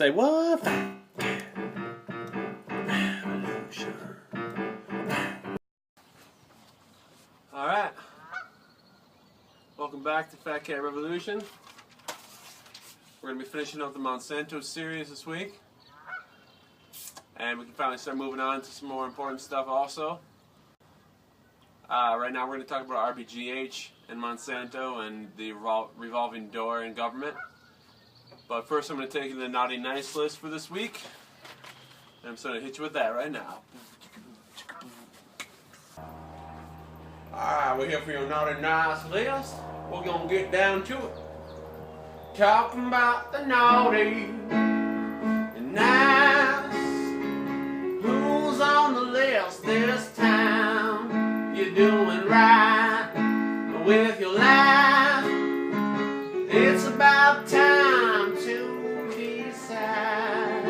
Say what? Alright. Welcome back to Fat Cat Revolution. We're going to be finishing up the Monsanto series this week. And we can finally start moving on to some more important stuff also. Right now we're going to talk about Rbgh and Monsanto and the revolving door in government. But first I'm going to take you to the naughty nice list for this week. And I'm just going to hit you with that right now. Alright, we're here for your naughty nice list. We're going to get down to it. Talking about the naughty and nice. Who's on the list this time? You're doing right with your life. It's about time to decide.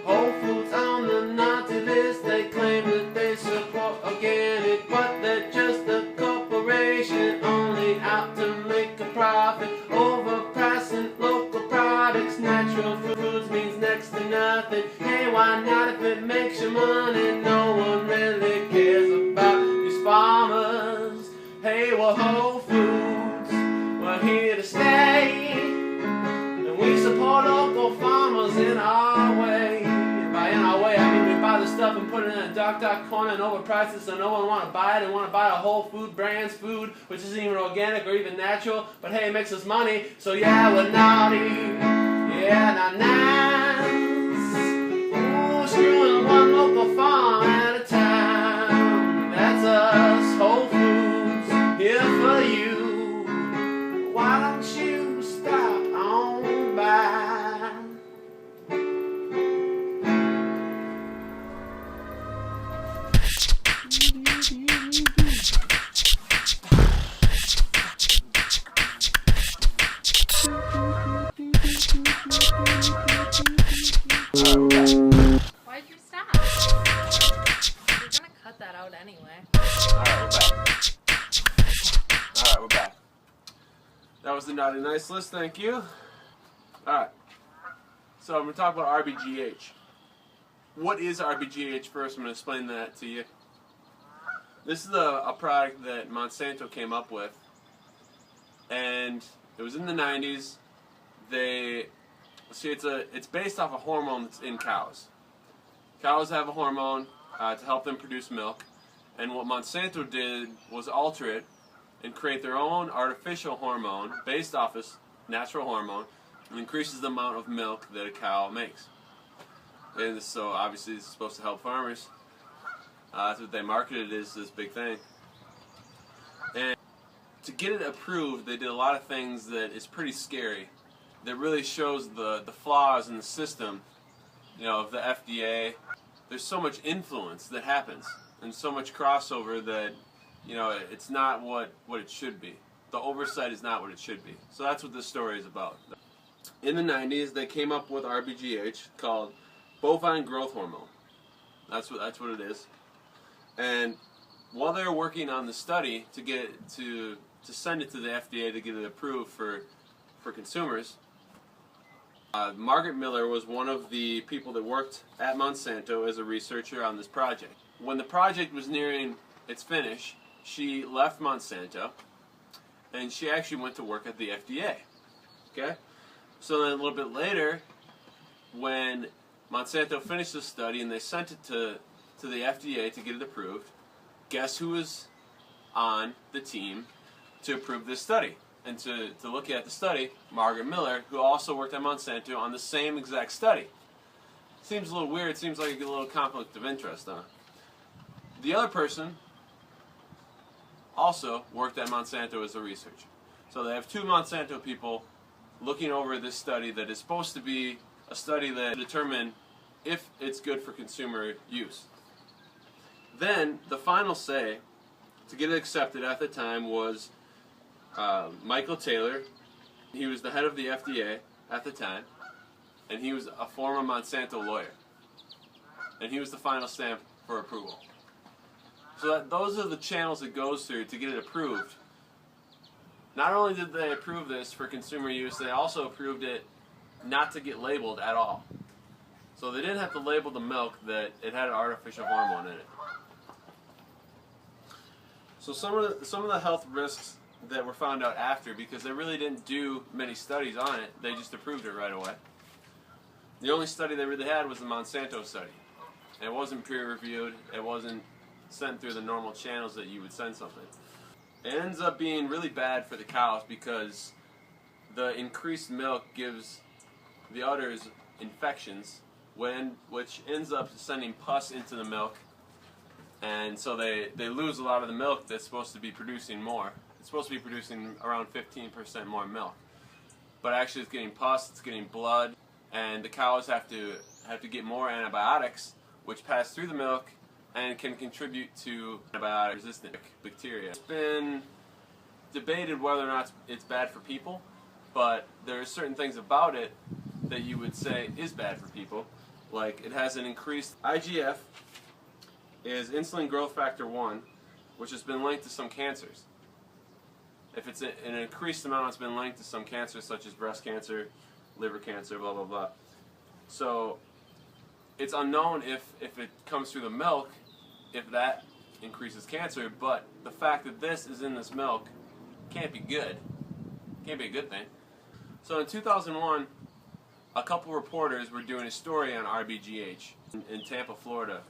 Whole Foods on the naughty list. They claim that they support organic, but they're just a corporation only out to make a profit. Overpricing local products. Natural foods means next to nothing. Hey, why not if it makes you money? No one really cares about these farmers. Hey, we're Whole Foods, we're here to stay, and we support local farmers in our way. And by in our way, I mean we buy the stuff and put it in a dark corner and overprice it so no one want to buy it and want to buy a Whole Food brands food, which isn't even organic or even natural, but hey, it makes us money, so yeah, we're naughty. Yeah, not nice. Ooh, screwing one local farm at a time. That's us, Whole Foods, here for you. Why don't you stop on by? Why'd you stop? You're gonna cut that out anyway. Alright, we're back. That was the naughty nice list, thank you. Alright. So I'm going to talk about Rbgh. What is Rbgh first? I'm going to explain that to you. This is a product that Monsanto came up with. And it was in the 90s. It's based off a hormone that's in cows. Cows have a hormone to help them produce milk, and what Monsanto did was alter it and create their own artificial hormone based off this natural hormone and increases the amount of milk that a cow makes. And so obviously this is supposed to help farmers. That's what they marketed as this big thing. And to get it approved, they did a lot of things that is pretty scary. That really shows the flaws in the system, of the FDA. There's so much influence that happens, and so much crossover that, it's not what it should be. The oversight is not what it should be. So that's what this story is about. In the 90s, they came up with Rbgh, called bovine growth hormone. That's what it is. And while they were working on the study to get to send it to the FDA to get it approved for consumers, Margaret Miller was one of the people that worked at Monsanto as a researcher on this project. When the project was nearing its finish, she left Monsanto and she actually went to work at the FDA. Okay? So then a little bit later, when Monsanto finished the study and they sent it to the FDA to get it approved, guess who was on the team to approve this study? And to look at the study, Margaret Miller, who also worked at Monsanto on the same exact study. Seems a little weird, seems like a little conflict of interest, huh? The other person also worked at Monsanto as a researcher. So they have two Monsanto people looking over this study that is supposed to be a study that determine if it's good for consumer use. Then, the final say to get it accepted at the time was Michael Taylor. He was the head of the FDA at the time, and he was a former Monsanto lawyer. And he was the final stamp for approval. So those are the channels it goes through to get it approved. Not only did they approve this for consumer use, they also approved it not to get labeled at all. So they didn't have to label the milk that it had an artificial hormone in it. So some of the health risks that were found out after, because they really didn't do many studies on it, they just approved it right away. The only study they really had was the Monsanto study. It wasn't peer-reviewed. It wasn't sent through the normal channels that you would send something. It ends up being really bad for the cows because the increased milk gives the udders infections, which ends up sending pus into the milk, and so they lose a lot of the milk that's supposed to be producing more. It's supposed to be producing around 15% more milk, but actually it's getting pus, it's getting blood, and the cows have to get more antibiotics, which pass through the milk and can contribute to antibiotic-resistant bacteria. It's been debated whether or not it's bad for people, but there are certain things about it that you would say is bad for people. Like, it has an increased IGF is insulin growth factor 1, which has been linked to some cancers. If it's an increased amount, it's been linked to some cancers such as breast cancer, liver cancer, blah, blah, blah. So it's unknown if it comes through the milk, if that increases cancer, but the fact that this is in this milk can't be good. Can't be a good thing. So in 2001, a couple reporters were doing a story on Rbgh in Tampa, Florida.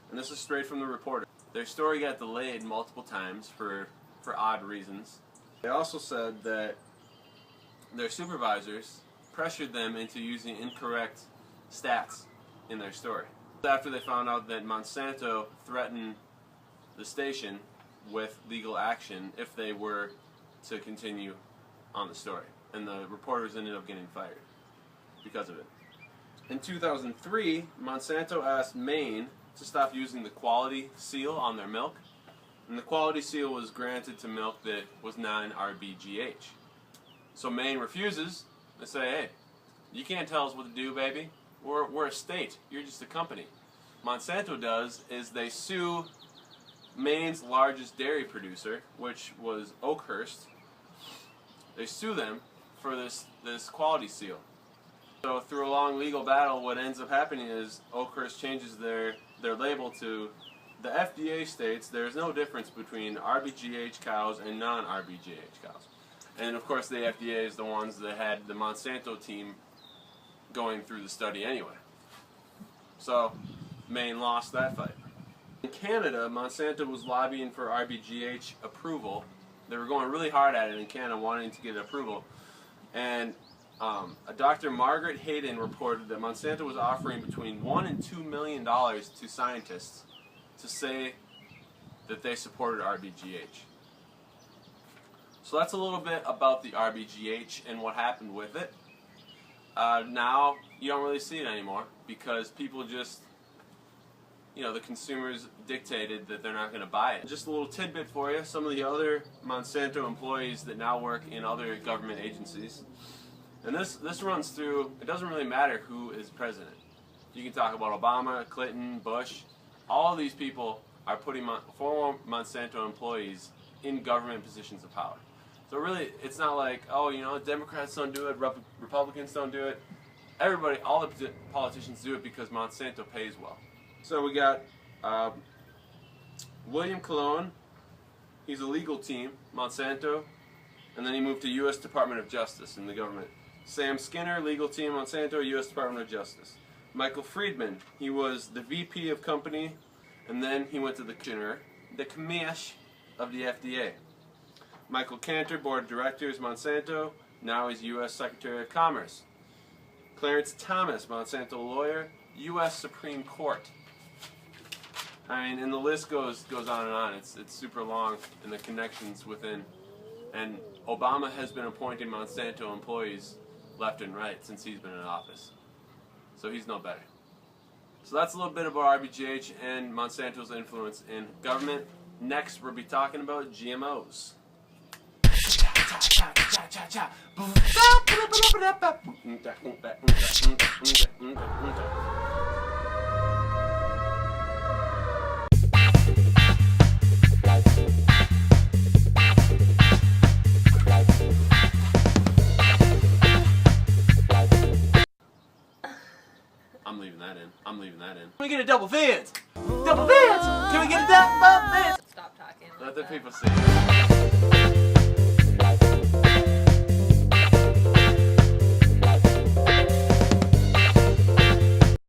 And this is straight from the reporter. Their story got delayed multiple times for odd reasons. They also said that their supervisors pressured them into using incorrect stats in their story. After they found out that Monsanto threatened the station with legal action if they were to continue on the story. And the reporters ended up getting fired because of it. In 2003, Monsanto asked Maine to stop using the quality seal on their milk. And the quality seal was granted to milk that was non-Rbgh. So Maine refuses. They say, hey, you can't tell us what to do, baby. We're a state. You're just a company. Monsanto does is they sue Maine's largest dairy producer, which was Oakhurst. They sue them for this quality seal. So through a long legal battle, what ends up happening is Oakhurst changes their label to the FDA states there's no difference between Rbgh cows and non-Rbgh cows. And of course the FDA is the ones that had the Monsanto team going through the study anyway. So Maine lost that fight. In Canada, Monsanto was lobbying for Rbgh approval. They were going really hard at it in Canada, wanting to get approval. And Dr. Margaret Hayden reported that Monsanto was offering between $1 and $2 million to scientists to say that they supported Rbgh. So that's a little bit about the Rbgh and what happened with it. Now you don't really see it anymore because people just, the consumers dictated that they're not going to buy it. Just a little tidbit for you, some of the other Monsanto employees that now work in other government agencies. And this runs through, it doesn't really matter who is president. You can talk about Obama, Clinton, Bush. All of these people are putting former Monsanto employees in government positions of power. So really, it's not like, Democrats don't do it, Republicans don't do it. Everybody, all the politicians do it because Monsanto pays well. So we got William Colon. He's a legal team, Monsanto, and then he moved to U.S. Department of Justice in the government. Sam Skinner, legal team, Monsanto, U.S. Department of Justice. Michael Friedman, he was the VP of company, and then he went to the commish of the FDA. Michael Cantor, Board of Directors, Monsanto, now he's U.S. Secretary of Commerce. Clarence Thomas, Monsanto lawyer, U.S. Supreme Court. And the list goes on and on. It's super long, and the connections within. And Obama has been appointing Monsanto employees left and right since he's been in office. So he's no better. So that's a little bit about Rbgh and Monsanto's influence in government. Next, we'll be talking about GMOs. I'm leaving that in. Can we get a double Vans? Double Vans! Can we get a double Vans? Stop talking. Let like the that. people see.